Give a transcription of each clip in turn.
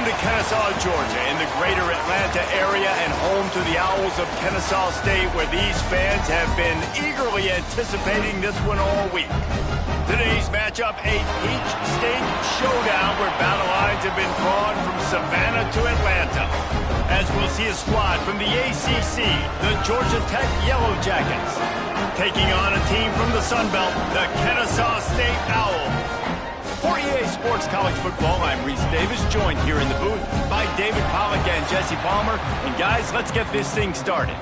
to Kennesaw, Georgia, in the greater Atlanta area and home to the Owls of Kennesaw State, where these fans have been eagerly anticipating this one all week. Today's matchup, a peach state showdown where battle lines have been drawn from Savannah to Atlanta. As we'll see a squad from the ACC, the Georgia Tech Yellow Jackets, taking on a team from the Sun Belt, the Kennesaw State Owls. For EA Sports College Football, I'm Reese Davis, joined here in the booth by David Pollack and Jesse Palmer. And guys, let's get this thing started.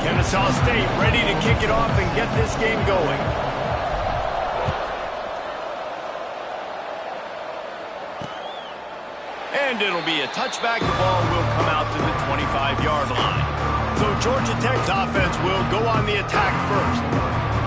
Kennesaw State ready to kick it off and get this game going. And it'll be a touchback. The ball will come out to the 25-yard line. So Georgia Tech's offense will go on the attack first.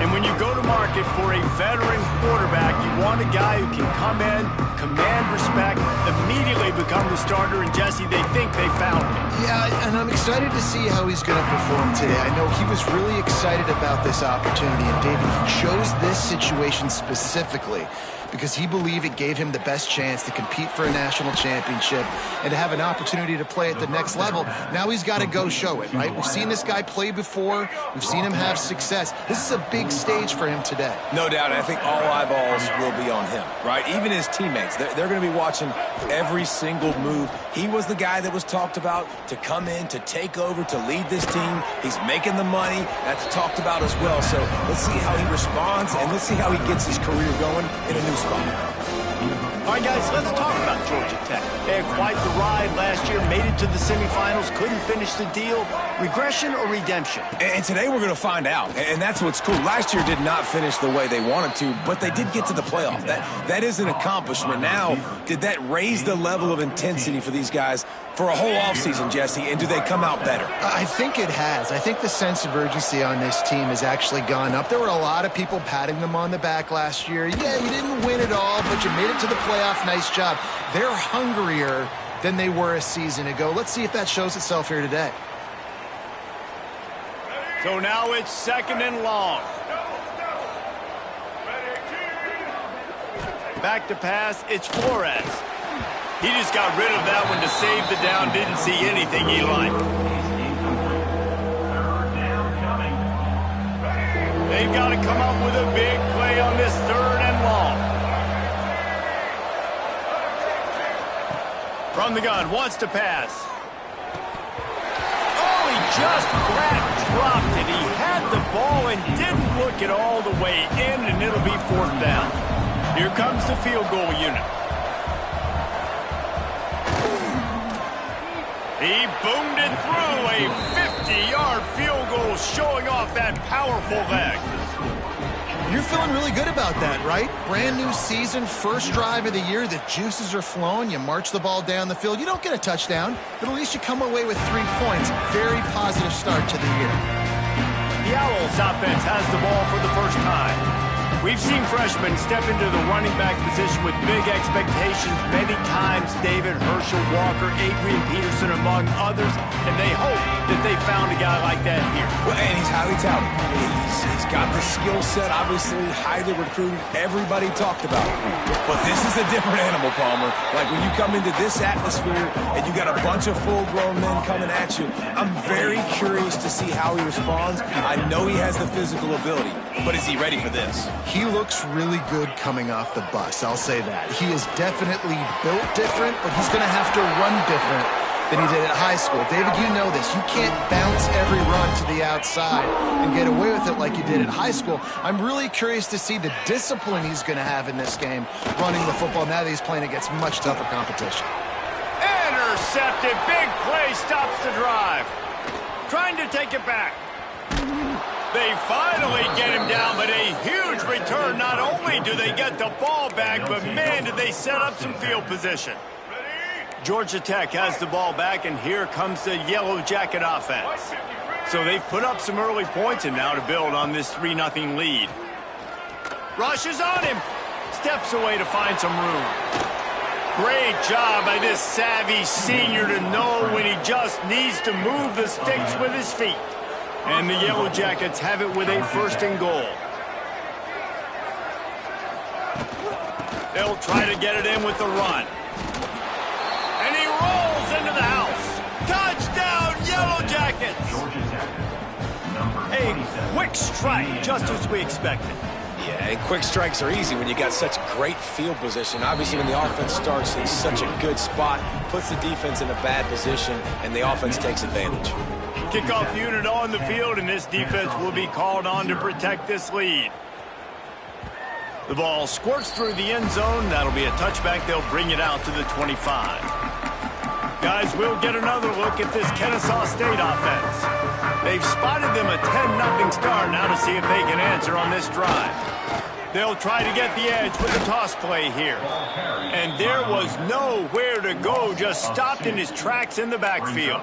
And when you go to market for a veteran quarterback, you want a guy who can come in, command respect, immediately become the starter. And Jesse, they think they found him. Yeah, and I'm excited to see how he's going to perform today. I know he was really excited about this opportunity. And David, he chose this situation specifically because he believed it gave him the best chance to compete for a national championship and to have an opportunity to play at the next level. Now he's got to go show it, right? We've seen this guy play before. We've seen him have success. This is a big stage for him today. No doubt. I think all eyeballs will be on him, right? Even his teammates. They're going to be watching every single move. He was the guy that was talked about to come in, to take over, to lead this team. He's making the money. That's talked about as well. So let's see how he responds, and let's see how he gets his career going in a new spot. All right, guys, let's talk about Georgia Tech. They had quite the ride last year, made it to the semifinals, couldn't finish the deal. Regression or redemption? And today we're going to find out, and that's what's cool. Last year did not finish the way they wanted to, but they did get to the playoff. That is an accomplishment. Now, did that raise the level of intensity for these guys for a whole offseason, Jesse, and do they come out better? I think it has. I think the sense of urgency on this team has actually gone up. There were a lot of people patting them on the back last year. Yeah, you didn't win it all, but you made it to the playoff. Nice job. They're hungrier than they were a season ago. Let's see if that shows itself here today. So now it's second and long. Back to pass, it's Flores. He just got rid of that one to save the down, didn't see anything he liked. They've got to come up with a big play on this third and long. From the gun, wants to pass. Oh, he just dropped it. He had the ball and didn't look it all the way in, and it'll be fourth down. Here comes the field goal unit. He boomed it through a 50-yard field goal, showing off that powerful leg. You're feeling really good about that, right? Brand new season, first drive of the year. The juices are flowing. You march the ball down the field. You don't get a touchdown, but at least you come away with 3 points. Very positive start to the year. The Owls offense has the ball for the first time. We've seen freshmen step into the running back position with big expectations many times. David, Herschel, Walker, Adrian Peterson, among others. And they hope that they found a guy like that here. Well, and he's highly touted. He's got the skill set, obviously, highly recruited. Everybody talked about it. But this is a different animal, Palmer. Like when you come into this atmosphere and you got a bunch of full-grown men coming at you, I'm very curious to see how he responds. I know he has the physical ability, but is he ready for this? He looks really good coming off the bus, I'll say that. He is definitely built different, but he's going to have to run different than he did at high school. David, you know this. You can't bounce every run to the outside and get away with it like you did at high school. I'm really curious to see the discipline he's going to have in this game running the football now that he's playing against much tougher competition. Intercepted. Big play stops the drive. Trying to take it back. They finally get him down, but a huge return. Not only do they get the ball back, but man, did they set up some field position. Georgia Tech has the ball back, and here comes the Yellow Jacket offense. So they've put up some early points, and now to build on this 3-0 lead. Rushes on him. Steps away to find some room. Great job by this savvy senior to know when he just needs to move the sticks with his feet. And the Yellow Jackets have it with a 1st and goal. They'll try to get it in with the run. And he rolls into the house. Touchdown, Yellow Jackets! A quick strike, just as we expected. Yeah, and quick strikes are easy when you got such great field position. Obviously, when the offense starts in such a good spot, puts the defense in a bad position, and the offense takes advantage. Kickoff unit on the field, and this defense will be called on to protect this lead. The ball squirts through the end zone. That'll be a touchback. They'll bring it out to the 25. Guys, we'll get another look at this Kennesaw State offense. They've spotted them a 10-0 start now to see if they can answer on this drive. They'll try to get the edge with the toss play here. And there was nowhere to go, just stopped in his tracks in the backfield.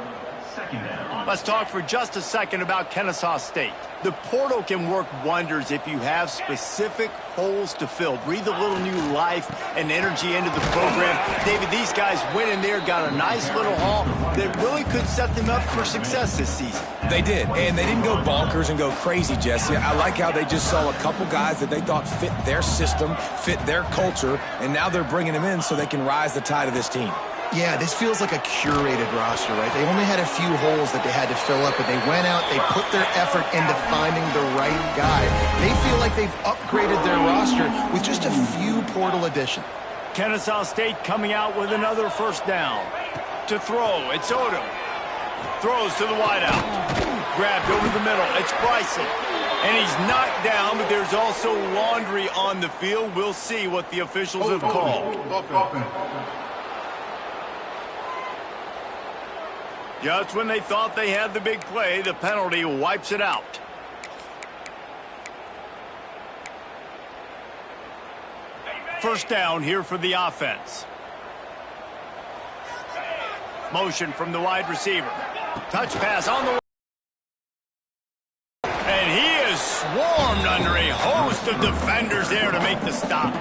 Let's talk for just a second about Kennesaw State. The portal can work wonders if you have specific holes to fill. Breathe a little new life and energy into the program. David, these guys went in there, got a nice little haul that really could set them up for success this season. They did, and they didn't go bonkers and go crazy, Jesse. I like how they just saw a couple guys that they thought fit their system, fit their culture, and now they're bringing them in so they can rise the tide of this team. Yeah, this feels like a curated roster, right? They only had a few holes that they had to fill up, but they went out, they put their effort into finding the right guy. They feel like they've upgraded their roster with just a few portal additions. Kennesaw State coming out with another 1st down. To throw, it's Odom. Throws to the wideout. Grabbed over the middle, it's Bryson. And he's knocked down, but there's also laundry on the field. We'll see what the officials have called. Just when they thought they had the big play, the penalty wipes it out. First down here for the offense. Motion from the wide receiver. Touch pass on the... And he is swarmed under a host of defenders there to make the stop.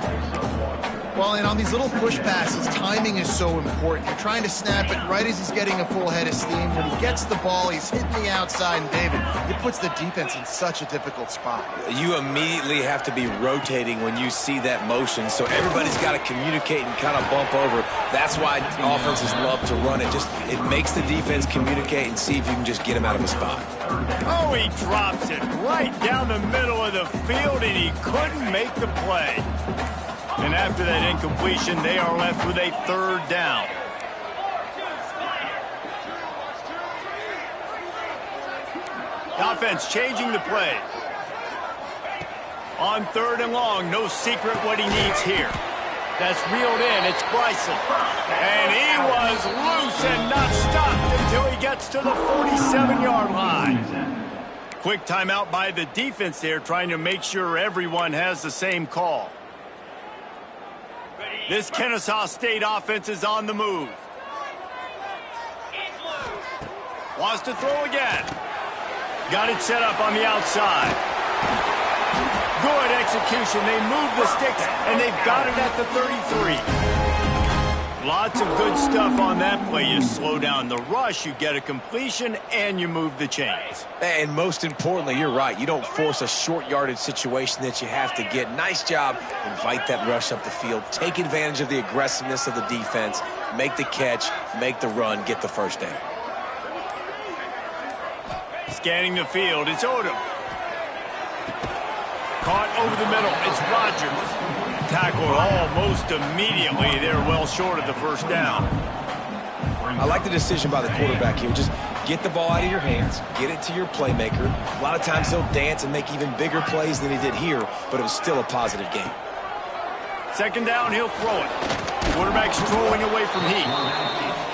Well, and on these little push passes, timing is so important. You're trying to snap it right as he's getting a full head of steam. When he gets the ball, he's hitting the outside, and David, it puts the defense in such a difficult spot. You immediately have to be rotating when you see that motion, so everybody's got to communicate and kind of bump over. That's why offenses love to run it. It makes the defense communicate and see if you can just get him out of a spot. Oh, he drops it right down the middle of the field, and he couldn't make the play. And after that incompletion, they are left with a 3rd down. The offense changing the play. On 3rd and long, no secret what he needs here. That's reeled in, it's Bryson. And he was loose and not stopped until he gets to the 47-yard line. Quick timeout by the defense there, trying to make sure everyone has the same call. This Kennesaw State offense is on the move. Wants to throw again. Got it set up on the outside. Good execution. They move the sticks, and they've got it at the 33. Lots of good stuff on that play. You slow down the rush, you get a completion, and you move the chains. And most importantly, you're right. You don't force a short yardage situation that you have to get. Nice job. Invite that rush up the field. Take advantage of the aggressiveness of the defense. Make the catch, make the run, get the 1st down. Scanning the field, it's Odom. Caught over the middle, it's Rogers. Tackled almost immediately. They're well short of the 1st down. I like the decision by the quarterback here. Just get the ball out of your hands, get it to your playmaker. A lot of times he'll dance and make even bigger plays than he did here, but it was still a positive game. 2nd down, he'll throw it. Quarterback strolling away from heat.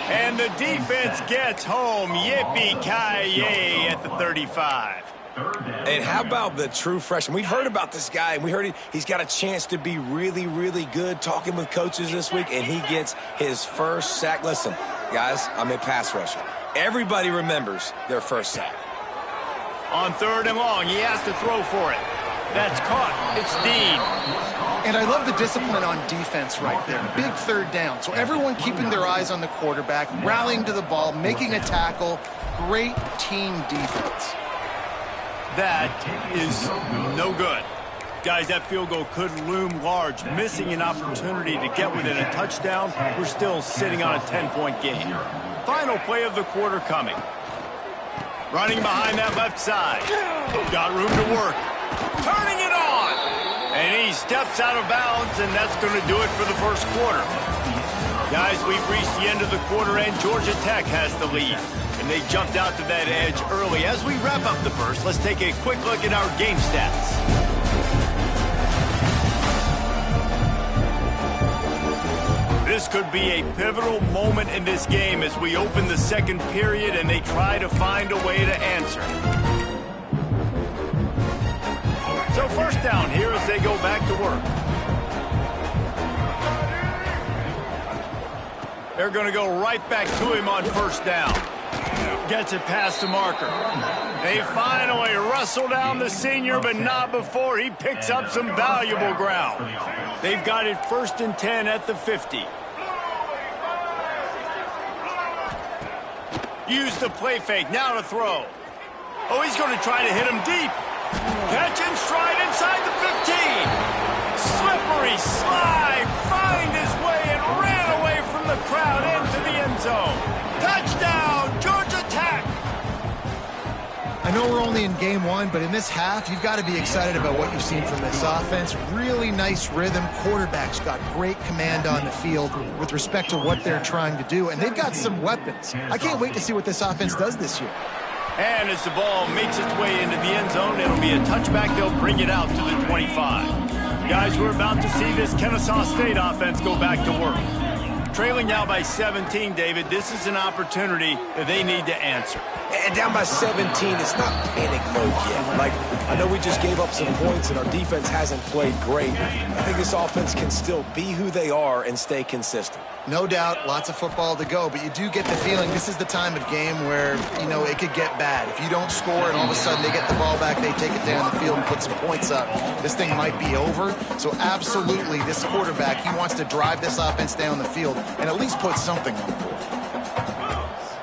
And the defense gets home. Yippee-ki-yay at the 35. And how about the true freshman? We've heard about this guy, and we heard he's got a chance to be really, really good. Talking with coaches this week, and he gets his 1st sack. Listen, guys, I'm a pass rusher. Everybody remembers their 1st sack. On 3rd and long, he has to throw for it. That's caught. It's Dean. And I love the discipline on defense right there. Big third down. So everyone keeping their eyes on the quarterback, rallying to the ball, making a tackle. Great team defense. That is no good. Guys, that field goal could loom large. Missing an opportunity to get within a touchdown. We're still sitting on a 10-point game. Final play of the quarter coming. Running behind that left side. Got room to work. Turning it on. And he steps out of bounds, and that's going to do it for the first quarter. Guys, we've reached the end of the quarter, and Georgia Tech has the lead. And they jumped out to that edge early. As we wrap up the first, let's take a quick look at our game stats. This could be a pivotal moment in this game as we open the second period and they try to find a way to answer. So first down here as they go back to work. They're going to go right back to him on first down. Gets it past the marker. They finally wrestle down the senior, but not before he picks up some valuable ground. They've got it 1st and 10 at the 50. Use the play fake, now to throw. Oh, he's going to try to hit him deep. Catch and stride inside the 15. Slippery slide, find his way and ran away from the crowd into the end zone. Touchdown, Georgia Tech. I know we're only in game one, but in this half, you've got to be excited about what you've seen from this offense. Really nice rhythm. Quarterback's got great command on the field with respect to what they're trying to do, and they've got some weapons. I can't wait to see what this offense does this year. And as the ball makes its way into the end zone, it'll be a touchback. They'll bring it out to the 25. Guys, we're about to see this Kennesaw State offense go back to work. Trailing now by 17, David, this is an opportunity that they need to answer. And down by 17, it's not panic mode yet. Like, I know we just gave up some points and our defense hasn't played great. I think this offense can still be who they are and stay consistent. No doubt, lots of football to go, but you do get the feeling this is the time of game where, you know, it could get bad. If you don't score and all of a sudden they get the ball back, they take it down the field and put some points up, this thing might be over. So absolutely, this quarterback, he wants to drive this offense down the field and at least put something on the board.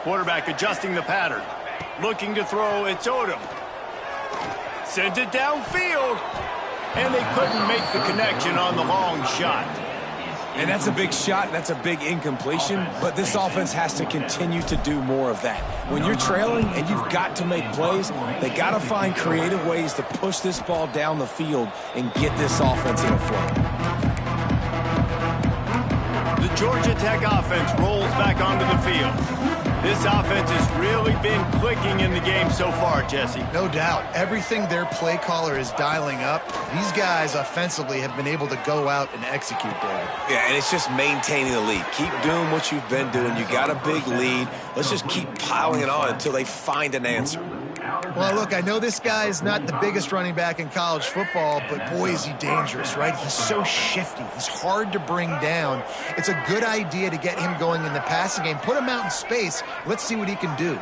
Quarterback adjusting the pattern. Looking to throw, it's Odom. Sends it downfield. And they couldn't make the connection on the long shot. And that's a big shot, and that's a big incompletion, but this offense has to continue to do more of that. When you're trailing and you've got to make plays, they got to find creative ways to push this ball down the field and get this offense in a flow. The Georgia Tech offense rolls back onto the field. This offense has really been clicking in the game so far, Jesse. No doubt. Everything their play caller is dialing up, these guys offensively have been able to go out and execute, David. Yeah, and it's just maintaining the lead. Keep doing what you've been doing. You got a big lead. Let's just keep piling it on until they find an answer. Well, look, I know this guy is not the biggest running back in college football, but boy, is he dangerous, right? He's so shifty. He's hard to bring down. It's a good idea to get him going in the passing game. Put him out in space. Let's see what he can do.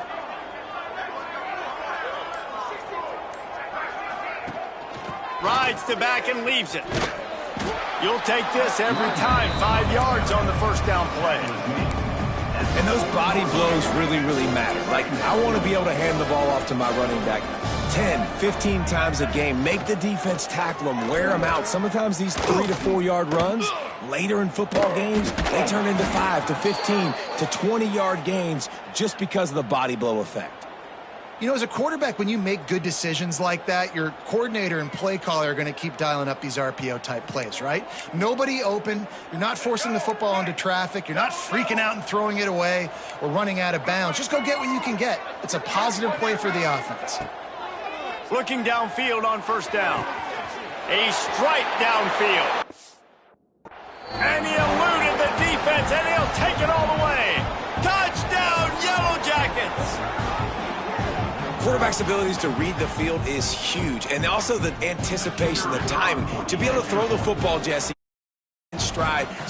Rides to back and leaves it. You'll take this every time. 5 yards on the first down play. And those body blows really, really matter. Like, I want to be able to hand the ball off to my running back 10, 15 times a game. Make the defense tackle them, wear them out. Sometimes these 3 to 4 yard runs, later in football games, they turn into 5 to 15 to 20 yard gains just because of the body blow effect. You know, as a quarterback, when you make good decisions like that, your coordinator and play caller are going to keep dialing up these RPO-type plays, right? Nobody open. You're not forcing the football into traffic. You're not freaking out and throwing it away or running out of bounds. Just go get what you can get. It's a positive play for the offense. Looking downfield on first down. A strike downfield. And he eluded the defense, and he'll take it all the way. Touchdown, Yellow Jackets! Quarterback's abilities to read the field is huge, and also the anticipation, the timing. To be able to throw the football, Jesse, in stride